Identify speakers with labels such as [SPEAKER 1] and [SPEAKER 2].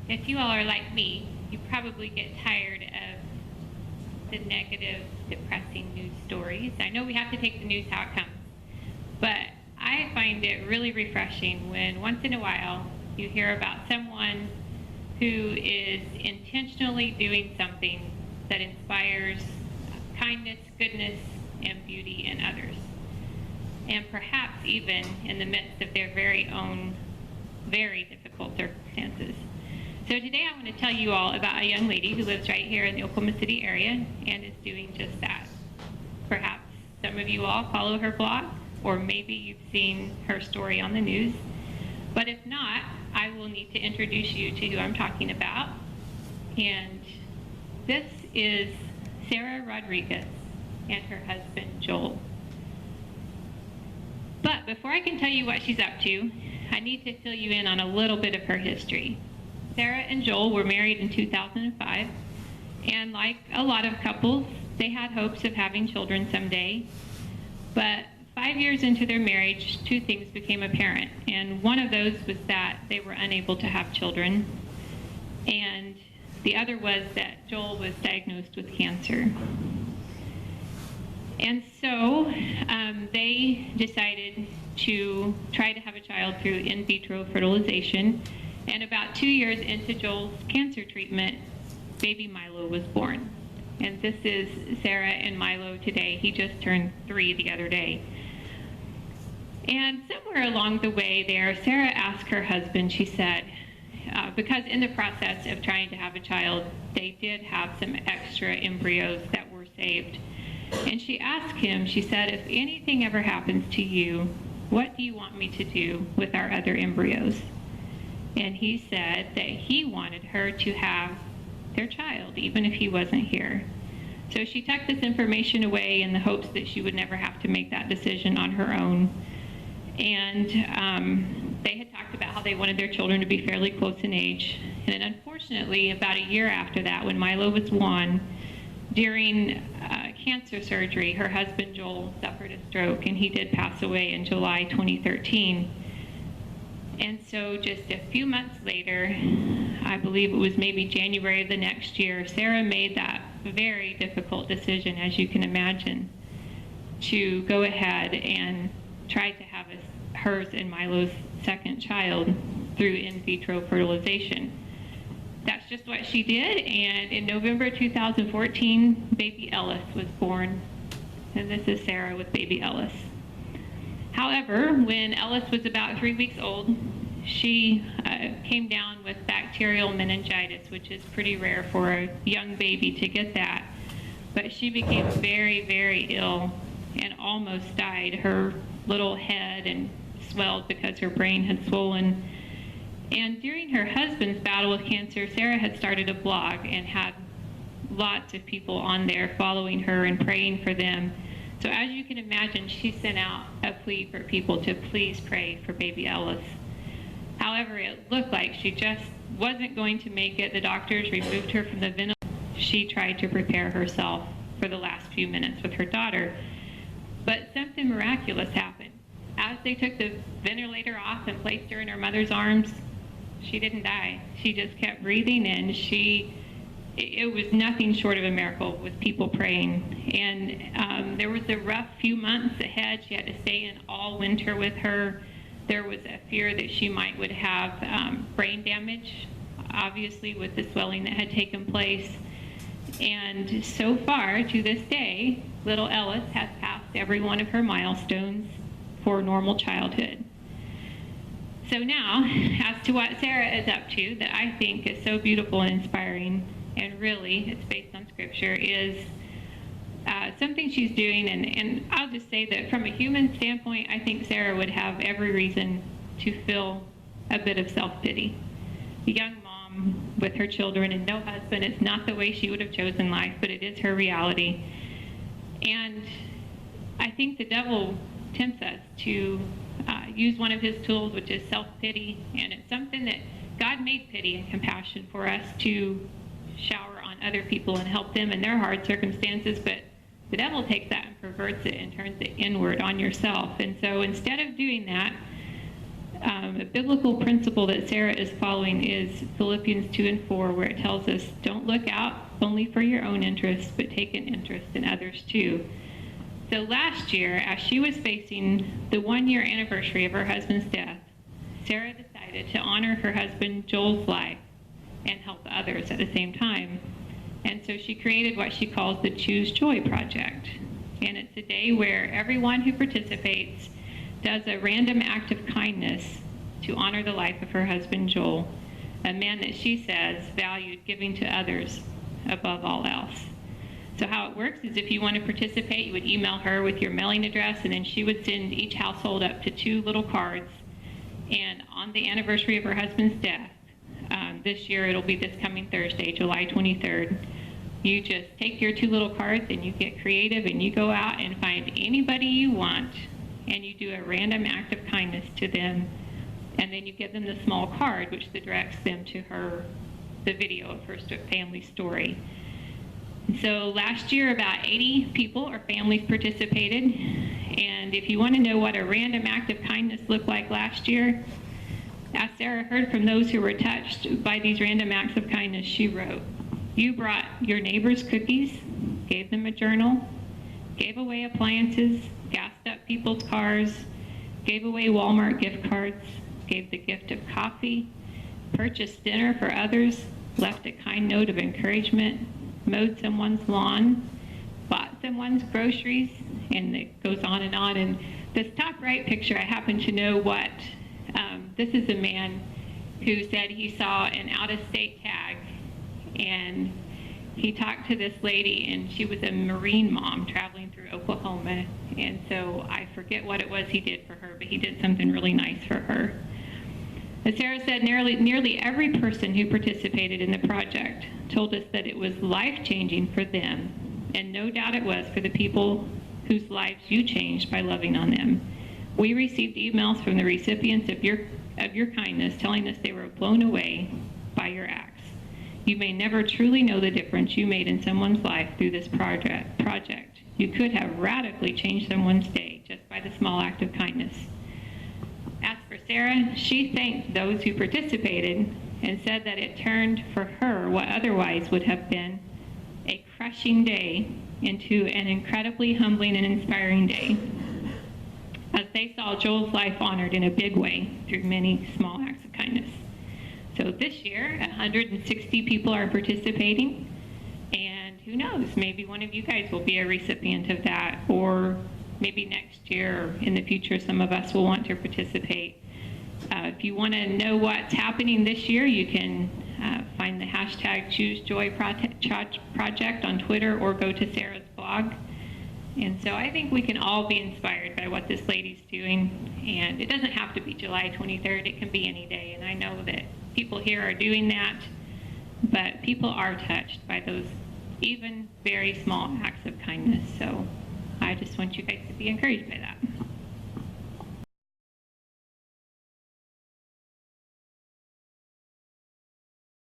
[SPEAKER 1] if you all are like me, you probably get tired of the negative, depressing news stories. I know we have to take the news how it comes, but I find it really refreshing when once in a while you hear about someone who is intentionally doing something that inspires kindness, goodness, and beauty in others. And perhaps even in the midst of their very own very difficult circumstances. So today I want to tell you all about a young lady who lives right here in the Oklahoma City area and is doing just that. Perhaps some of you all follow her blog, or maybe you've seen her story on the news. But if not, I will need to introduce you to who I'm talking about. And this is Sarah Rodriguez and her husband, Joel. But before I can tell you what she's up to, I need to fill you in on a little bit of her history. Sarah and Joel were married in 2005, and like a lot of couples, they had hopes of having children someday. But 5 years into their marriage, two things became apparent, and one of those was that they were unable to have children, and the other was that Joel was diagnosed with cancer. And so they decided to try to have a child through in vitro fertilization. And about 2 years into Joel's cancer treatment, baby Milo was born. And this is Sarah and Milo today. He just turned 3 the other day. And somewhere along the way there, Sarah asked her husband, she said, because in the process of trying to have a child, they did have some extra embryos that were saved. And she asked him, she said, if anything ever happens to you, what do you want me to do with our other embryos? And he said that he wanted her to have their child, even if he wasn't here. So she tucked this information away in the hopes that she would never have to make that decision on her own. And they had talked about how they wanted their children to be fairly close in age. And then unfortunately, about a year after that, when Milo was 1, during cancer surgery, her husband Joel suffered a stroke, and he did pass away in July 2013. And so just a few months later, I believe it was maybe January of the next year, Sarah made that very difficult decision, as you can imagine, to go ahead and try to have hers and Milo's second child through in vitro fertilization. That's just what she did, and in November 2014, baby Ellis was born. And this is Sarah with baby Ellis. However, when Ellis was about 3 weeks old, she came down with bacterial meningitis, which is pretty rare for a young baby to get that. But she became very, very ill and almost died. Her little head and swelled because her brain had swollen. And during her husband's battle with cancer, Sarah had started a blog and had lots of people on there following her and praying for them. So as you can imagine, she sent out a plea for people to please pray for baby Ellis. However, it looked like she just wasn't going to make it. The doctors removed her from the ventilator. She tried to prepare herself for the last few minutes with her daughter. But something miraculous happened. As they took the ventilator off and placed her in her mother's arms, she didn't die. She just kept breathing, and it was nothing short of a miracle with people praying. And there was a rough few months ahead. She had to stay in all winter with her. There was a fear that she would have brain damage, obviously, with the swelling that had taken place. And so far, to this day, little Ellis has passed every one of her milestones for normal childhood. So now, as to what Sarah is up to, that I think is so beautiful and inspiring, and really it's based on Scripture, is something she's doing, and I'll just say that from a human standpoint, I think Sarah would have every reason to feel a bit of self-pity. A young mom with her children and no husband, it's not the way she would have chosen life, but it is her reality. And I think the devil tempts us to use one of his tools, which is self-pity, and it's something that God made pity and compassion for us to shower on other people and help them in their hard circumstances, but the devil takes that and perverts it and turns it inward on yourself. And so instead of doing that, A biblical principle that Sarah is following is Philippians 2 and 4, where it tells us, don't look out only for your own interests, but take an interest in others too. So last year, as she was facing the 1-year anniversary of her husband's death, Sarah decided to honor her husband Joel's life and help others at the same time. And so she created what she calls the Choose Joy Project. And it's a day where everyone who participates does a random act of kindness to honor the life of her husband Joel, a man that she says valued giving to others above all else. So how it works is if you want to participate, you would email her with your mailing address, and then she would send each household up to 2 little cards. And on the anniversary of her husband's death, this year it'll be this coming Thursday, July 23rd, you just take your 2 little cards and you get creative and you go out and find anybody you want and you do a random act of kindness to them, and then you give them the small card which directs them to the video of her family story. So last year, about 80 people or families participated. And if you want to know what a random act of kindness looked like last year, as Sarah heard from those who were touched by these random acts of kindness, she wrote, you brought your neighbors cookies, gave them a journal, gave away appliances, gassed up people's cars, gave away Walmart gift cards, gave the gift of coffee, purchased dinner for others, left a kind note of encouragement, mowed someone's lawn, bought someone's groceries, and it goes on. And this top right picture, I happen to know what, this is a man who said he saw an out-of-state tag, and he talked to this lady, and she was a Marine mom traveling through Oklahoma, and so I forget what it was he did for her, but he did something really nice for her. As Sarah said, nearly every person who participated in the project told us that it was life-changing for them, and no doubt it was for the people whose lives you changed by loving on them. We received emails from the recipients of your kindness telling us they were blown away by your acts. You may never truly know the difference you made in someone's life through this project. You could have radically changed someone's day just by the small act of kindness. As for Sarah, she thanked those who participated and said that it turned for her what otherwise would have been a crushing day into an incredibly humbling and inspiring day, as they saw Joel's life honored in a big way through many small acts of kindness. So this year, 160 people are participating, and who knows, maybe one of you guys will be a recipient of that, or maybe next year or in the future some of us will want to participate. If you want to know what's happening this year, you can find the hashtag Choose Joy Project on Twitter or go to Sarah's blog. And so I think we can all be inspired by what this lady's doing, and it doesn't have to be July 23rd, it can be any day, and I know that people here are doing that, but people are touched by those even very small acts of kindness. So I just want you guys to be encouraged by that.